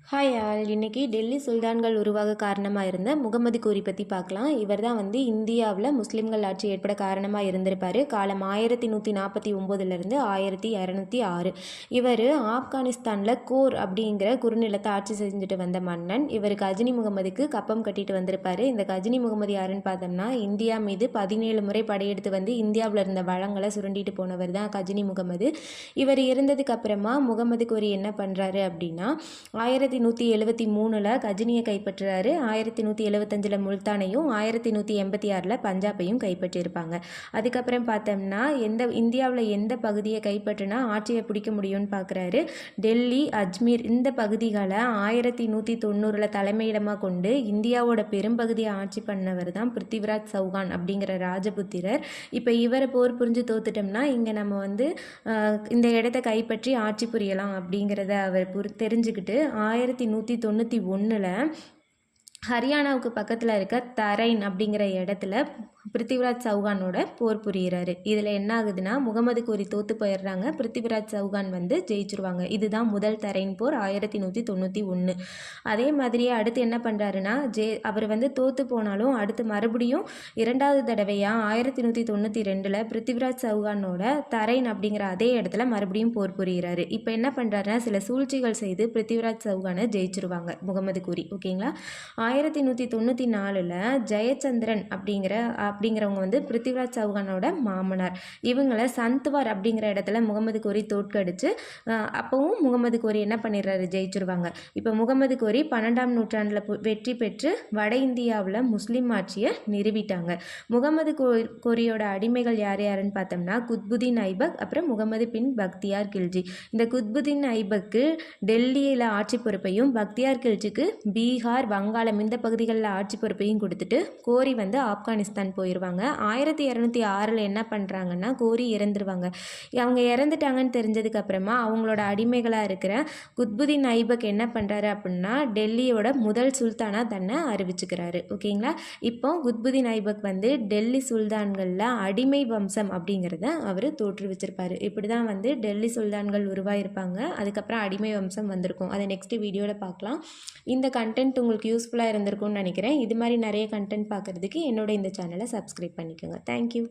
Hi all. இன்னைக்கு டெல்லி சுல்தான்கள் உருவாக காரணமாக இருந்த முகமது கோரி பற்றி பார்க்கலாம். இவர் தான் இந்தியாவில் முஸ்லீம்கள் ஆட்சி ஏற்பட காரணமாக இருந்திருப்பார். காலம் 1149லேருந்து 1206. இவர் ஆப்கானிஸ்தானில் கோர் அப்படிங்கிற குறுநிலத்தை ஆட்சி செஞ்சுட்டு வந்த மன்னன். இவர் கஜினி முகமதுக்கு கப்பம் கட்டிட்டு வந்திருப்பார். இந்த கஜினி முகமது யாருன்னு பார்த்தோம்னா, இந்தியா மீது 17 முறை படையெடுத்து வந்து இந்தியாவில் இருந்த வளங்களை சுரண்டிட்டு போனவர் தான் கஜினி முகமது. இவர் இருந்ததுக்கு அப்புறமா முகமது கோரி என்ன பண்ணுறாரு அப்படின்னா, 1173 கஜினியை கைப்பற்றுறாரு. 1175 முல்தானையும் 1186 பஞ்சாபையும் கைப்பற்றியிருப்பாங்க. அதுக்கப்புறம் பார்த்தோம்னா இந்தியாவில் எந்த பகுதியை கைப்பற்றினா ஆட்சியை பிடிக்க முடியும்னு பார்க்குறாரு. டெல்லி, அஜ்மீர் இந்த பகுதிகளை 1190 தலைமையிடமாக கொண்டு இந்தியாவோட பெரும்பகுதியை ஆட்சி பண்ணவர் தான் பிருத்திவிராஜ் சௌகான் அப்படிங்கிற ராஜபுத்திரர். இப்போ இவரை போர் புரிஞ்சு தோத்துட்டோம்னா இங்கே நம்ம இந்த இடத்த கைப்பற்றி ஆட்சி புரியலாம் அப்படிங்கிறத அவர் தெரிஞ்சுக்கிட்டு 1191 ஹரியானாவுக்கு பக்கத்தில் இருக்க தரைன் அப்படிங்கிற இடத்துல பிருத்திவிராஜ் சௌகானோட போர் புரிகிறாரு. இதில் என்ன ஆகுதுன்னா, முகமது கோரி தோற்று போயிடுறாங்க. பிருத்திவிராஜ் சௌகான் ஜெயிச்சிருவாங்க. இதுதான் முதல் தரைன் போர் 1191. அதே மாதிரியே அடுத்து என்ன பண்ணுறாருன்னா, அவர் தோற்று போனாலும் அடுத்து மறுபடியும் இரண்டாவது தடவையாக 1192 பிருத்திவிராஜ் சௌகானோட தரைன் அப்படிங்கிற அதே இடத்துல மறுபடியும் போர் புரிகிறாரு. இப்போ என்ன பண்ணுறாருன்னா, சில சூழ்ச்சிகள் செய்து பிருத்திவிராஜ் சௌகானை ஜெயிச்சிருவாங்க முகமது கோரி. ஓகேங்களா. 1194 ஜெயச்சந்திரன் அப்படிங்கிறவங்க பிருத்திவிராஜ் சௌகானோட மாமனார். இவங்களை சந்த்வார் அப்படிங்கிற இடத்துல முகமது கோரி தோற்கடிச்சு அப்பவும் முகமது கோரி என்ன பண்ணிடுறாரு, ஜெயிச்சிருவாங்க. இப்போ முகமது கோரி 12ஆம் நூற்றாண்டில் வெற்றி பெற்று வட இந்தியாவில் முஸ்லீம் ஆட்சியை நிறுவிட்டாங்க. முகமது கோரியோட அடிமைகள் யார் யாருன்னு பார்த்தோம்னா, குத்புதீன் ஐபக், அப்புறம் முகமது பின் பக்தியார் கில்ஜி. இந்த குத்புதீன் ஐபக்கு டெல்லியில் ஆட்சி பொறுப்பையும், பக்தியார் கில்ஜிக்கு பீகார், வங்காளம் இந்த பகுதிகளில் ஆட்சி பொறுப்பையும் கொடுத்துட்டு கோரி ஆப்கானிஸ்தான் போயிடுவாங்க. 1206 என்ன பண்ணுறாங்கன்னா, கோரி இறந்துருவாங்க. அவங்க இறந்துட்டாங்கன்னு தெரிஞ்சதுக்கு அப்புறமா அவங்களோட அடிமைகளாக இருக்கிற குத்புதீன் ஐபக் என்ன பண்ணுறாரு அப்படின்னா, டெல்லியோட முதல் சுல்தானா தன்னை அறிவிச்சுக்கிறாரு. ஓகேங்களா. இப்போ குத்புதீன் ஐபக் டெல்லி சுல்தான்களில் அடிமை வம்சம் அப்படிங்கிறத அவர் தோற்றுவிச்சிருப்பார். இப்படி தான் டெல்லி சுல்தான்கள் உருவாயிருப்பாங்க. அதுக்கப்புறம் அடிமை வம்சம் வந்திருக்கும். அதை நெக்ஸ்ட் வீடியோவில் பார்க்கலாம். இந்த கண்டென்ட் உங்களுக்கு யூஸ்ஃபுல்லாக இருந்திருக்கும்னு நினைக்கிறேன். இது மாதிரி நிறைய கண்டென்ட் பார்க்குறதுக்கு என்னோட இந்த சேனலை சப்ஸ்கிரைப் பண்ணிக்கோங்க. தேங்க்யூ.